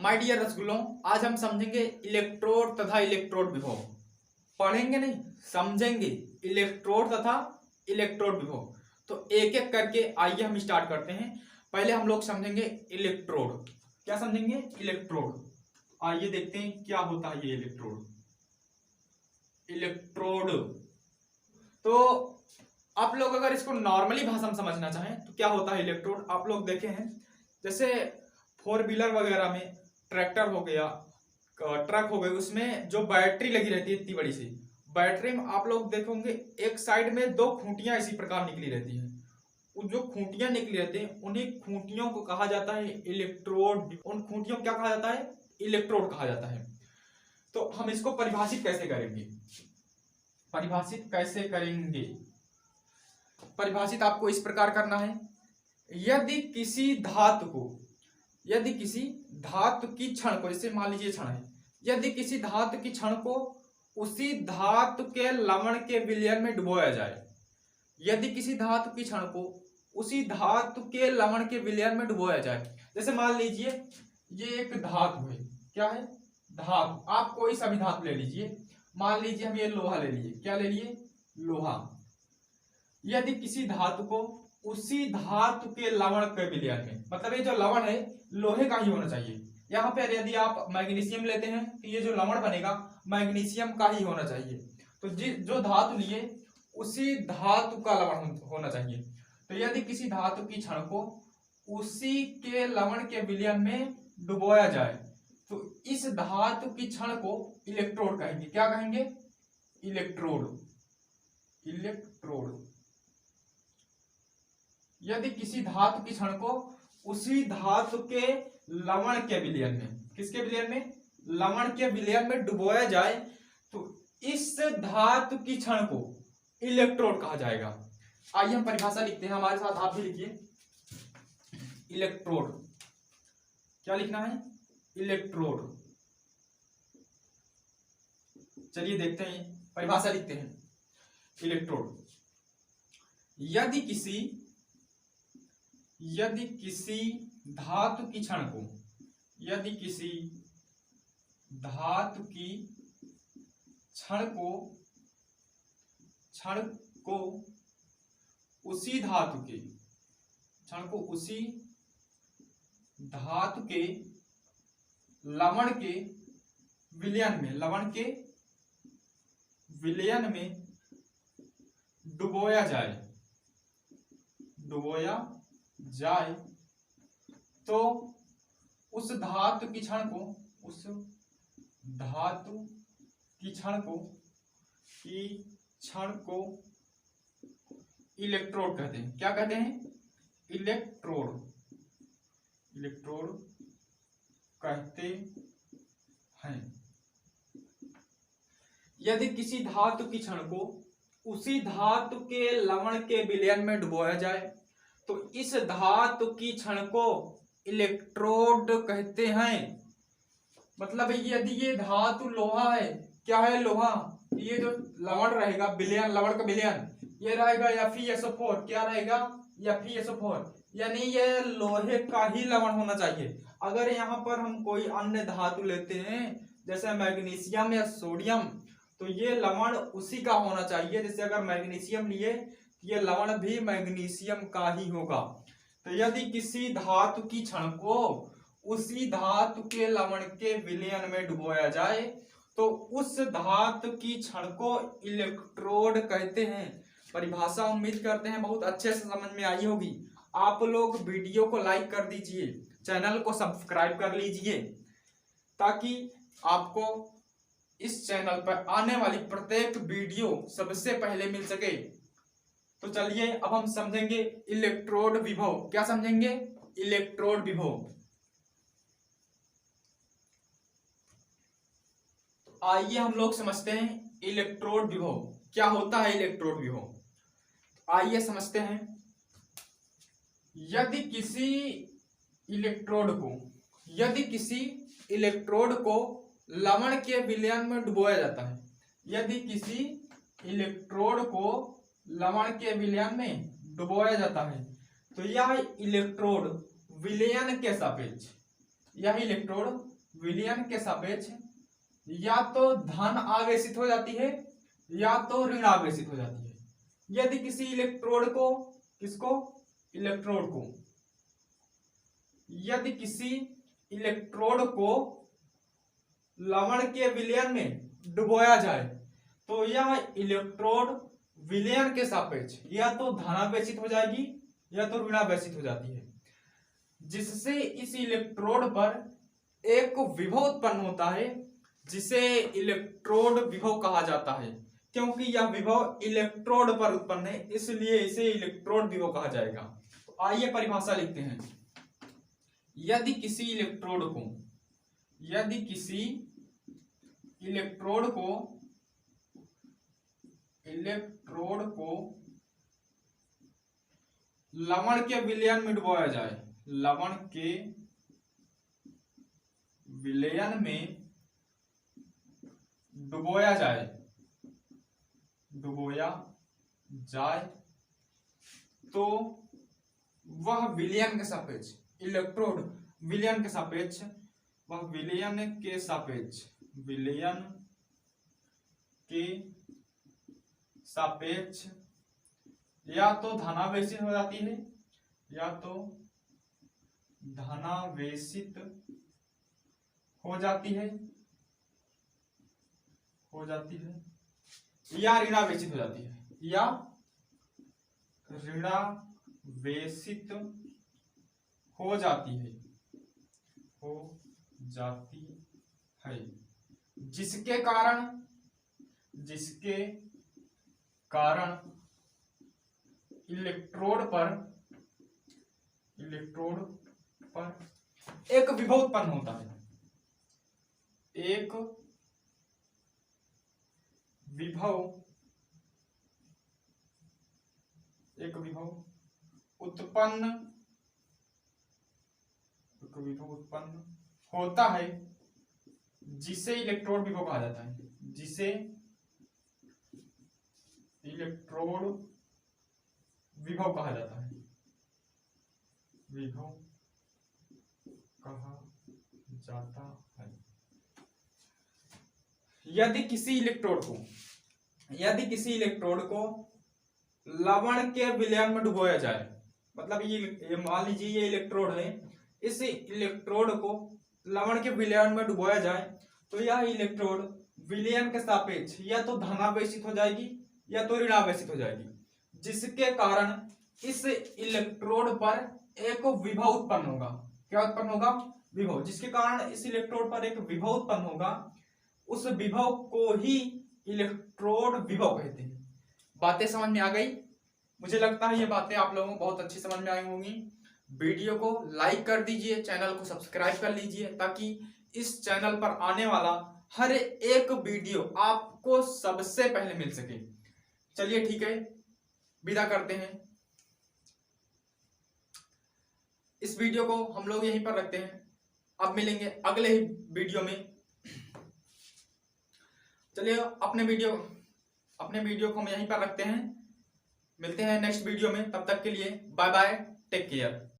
My dear रसगुल्लों, आज हम समझेंगे इलेक्ट्रोड तथा इलेक्ट्रोड विभव। पढ़ेंगे नहीं, समझेंगे इलेक्ट्रोड तथा इलेक्ट्रोड विभव। तो एक एक करके आइए हम स्टार्ट करते हैं। पहले हम लोग समझेंगे इलेक्ट्रोड। क्या समझेंगे? इलेक्ट्रोड। आइए देखते हैं क्या होता है ये इलेक्ट्रोड। इलेक्ट्रोड तो आप लोग अगर इसको नॉर्मली भाषा में समझना चाहें तो क्या होता है इलेक्ट्रोड। आप लोग देखे हैं जैसे फोर व्हीलर वगैरह में ट्रैक्टर हो गया, ट्रक हो गए, उसमें जो बैटरी लगी रहती है इतनी बड़ी सी बैटरी में आप लोग देखोगे एक साइड में दो खूंटियां इसी प्रकार निकली रहती हैं। उन जो खूंटियां निकली रहती हैं उन्हीं खूंटियों को कहा जाता है इलेक्ट्रोड। उन खूंटियों को क्या कहा जाता है? इलेक्ट्रोड कहा जाता है। तो हम इसको परिभाषित कैसे करेंगे? परिभाषित आपको इस प्रकार करना है। यदि किसी धातु की क्षण को, जैसे मान लीजिए क्षण है, यदि किसी धातु की क्षण को उसी धातु के लवण के विलयन में डुबोया जाए, यदि किसी धातु की क्षण को उसी धातु के लवण के विलयन में डुबोया जाए, जैसे मान लीजिए ये एक धातु है। क्या है? धातु। आप कोई सा भी धातु ले लीजिए, मान लीजिए हम ये लोहा ले लिए। क्या ले लिए? लोहा। यदि किसी धातु को उसी धातु के लवण के विलयन में, मतलब ये जो लवण है लोहे का ही होना चाहिए। यहाँ पर यदि आप मैग्नीशियम लेते हैं तो ये जो लवण बनेगा मैग्नीशियम का ही होना चाहिए। तो जो धातु लिए उसी धातु का लवण होना चाहिए। तो यदि किसी धातु की क्षण को उसी के लवण के विलयन में डुबोया जाए तो इस धातु की क्षण को इलेक्ट्रोड कहेंगे। क्या कहेंगे? इलेक्ट्रोड। यदि किसी धातु की क्षण को उसी धातु के लवण के विलयन में, किसके विलयन में? लवण के विलयन में डुबोया जाए तो इस धातु की क्षण को इलेक्ट्रोड कहा जाएगा। आइए हम परिभाषा लिखते हैं, हमारे साथ आप भी लिखिए। इलेक्ट्रोड। क्या लिखना है? इलेक्ट्रोड। चलिए देखते हैं, परिभाषा लिखते हैं। इलेक्ट्रोड, यदि किसी धातु की क्षण को, यदि किसी धातु की क्षण को उसी धातु के लवण के विलयन में डुबोया जाए तो उस धातु की क्षण को इलेक्ट्रोड कहते हैं। क्या कहते हैं? इलेक्ट्रोड कहते हैं। यदि किसी धातु की क्षण को उसी धातु के लवण के विलयन में डुबोया जाए तो इस धातु की क्षण को इलेक्ट्रोड कहते हैं। मतलब यदि ये धातु लोहा है, क्या है? लोहा। ये जो लवण रहेगा विलयन, लवण का विलयन ये रहेगा FeSO4। क्या रहेगा? FeSO4। यानी ये लोहे का ही लवण होना चाहिए। अगर यहाँ पर हम कोई अन्य धातु लेते हैं जैसे मैग्नीशियम या सोडियम, तो ये लवण उसी का होना चाहिए। जैसे अगर मैग्नीशियम लिए ये लवण भी मैग्नीशियम का ही होगा। तो यदि किसी धातु की क्षण को उसी धातु के लवण के विलयन में डुबोया जाए तो उस धातु की क्षण को इलेक्ट्रोड कहते हैं। परिभाषा उम्मीद करते हैं बहुत अच्छे से समझ में आई होगी। आप लोग वीडियो को लाइक कर दीजिए, चैनल को सब्सक्राइब कर लीजिए ताकि आपको इस चैनल पर आने वाली प्रत्येक वीडियो सबसे पहले मिल सके। तो चलिए अब हम समझेंगे इलेक्ट्रोड विभव। क्या समझेंगे? इलेक्ट्रोड विभव। आइए हम लोग समझते हैं इलेक्ट्रोड विभव। क्या होता है इलेक्ट्रोड विभव? आइए समझते हैं। यदि किसी इलेक्ट्रोड को लवण के विलयन में डुबोया जाता है, यदि किसी इलेक्ट्रोड को लवण के विलयन में डुबोया जाता है तो यह इलेक्ट्रोड विलयन के सापेक्ष विलयन के सापेक्ष या तो धन आवेशित हो जाती है या तो ऋण आवेशित हो जाती है। यदि किसी इलेक्ट्रोड को, किसको, इलेक्ट्रोड को, यदि किसी इलेक्ट्रोड को लवण के विलयन में डुबोया जाए तो यह इलेक्ट्रोड विलयन के सापेक्ष या तो धनावेशित हो जाएगी या तो ऋणावेशित हो जाती है, जिससे इस इलेक्ट्रोड पर एक विभव उत्पन्न होता है जिसे इलेक्ट्रोड विभव कहा जाता है। क्योंकि यह विभव इलेक्ट्रोड पर उत्पन्न है इसलिए इसे इलेक्ट्रोड विभव कहा जाएगा। तो आइए परिभाषा लिखते हैं। यदि किसी इलेक्ट्रोड को, यदि किसी इलेक्ट्रोड को लवण के विलयन में डुबोया जाए, लवण के विलयन में डुबोया जाए तो वह विलयन के सापेक्ष, इलेक्ट्रोड विलयन के सापेक्ष, वह विलयन के सापेक्ष या तो धनावेशित हो जाती है या तो धनावेशित हो जाती है या ऋणावेशित हो जाती है, या ऋणावेशित हो जाती है, जिसके कारण इलेक्ट्रोड पर एक विभव उत्पन्न होता है, एक विभव उत्पन्न होता है जिसे इलेक्ट्रोड विभव कहा जाता है, जिसे इलेक्ट्रोड विभव कहा जाता है, यदि किसी इलेक्ट्रोड को लवण के विलयन में डुबोया जाए, मतलब ये मान लीजिए ये इलेक्ट्रोड है, इस इलेक्ट्रोड को लवण के विलयन में डुबोया जाए तो यह इलेक्ट्रोड विलयन के सापेक्ष या तो धनावेशित हो जाएगी या तो ऋणावेशित हो जाएगी, जिसके कारण इस इलेक्ट्रोड पर एक विभव उत्पन्न होगा। क्या उत्पन्न होगा? विभव। जिसके कारण इस इलेक्ट्रोड पर एक विभव उत्पन्न होगा, उस विभव को ही इलेक्ट्रोड विभव कहते हैं। बातें समझ में आ गई? मुझे लगता है ये बातें आप लोगों को बहुत अच्छी समझ में आई होंगी। वीडियो को लाइक कर दीजिए, चैनल को सब्सक्राइब कर लीजिए ताकि इस चैनल पर आने वाला हर एक वीडियो आपको सबसे पहले मिल सके। चलिए ठीक है, विदा करते हैं। इस वीडियो को हम लोग यहीं पर रखते हैं, अब मिलेंगे अगले ही वीडियो में। चलिए अपने वीडियो को हम यहीं पर रखते हैं, मिलते हैं नेक्स्ट वीडियो में। तब तक के लिए बाय बाय, टेक केयर।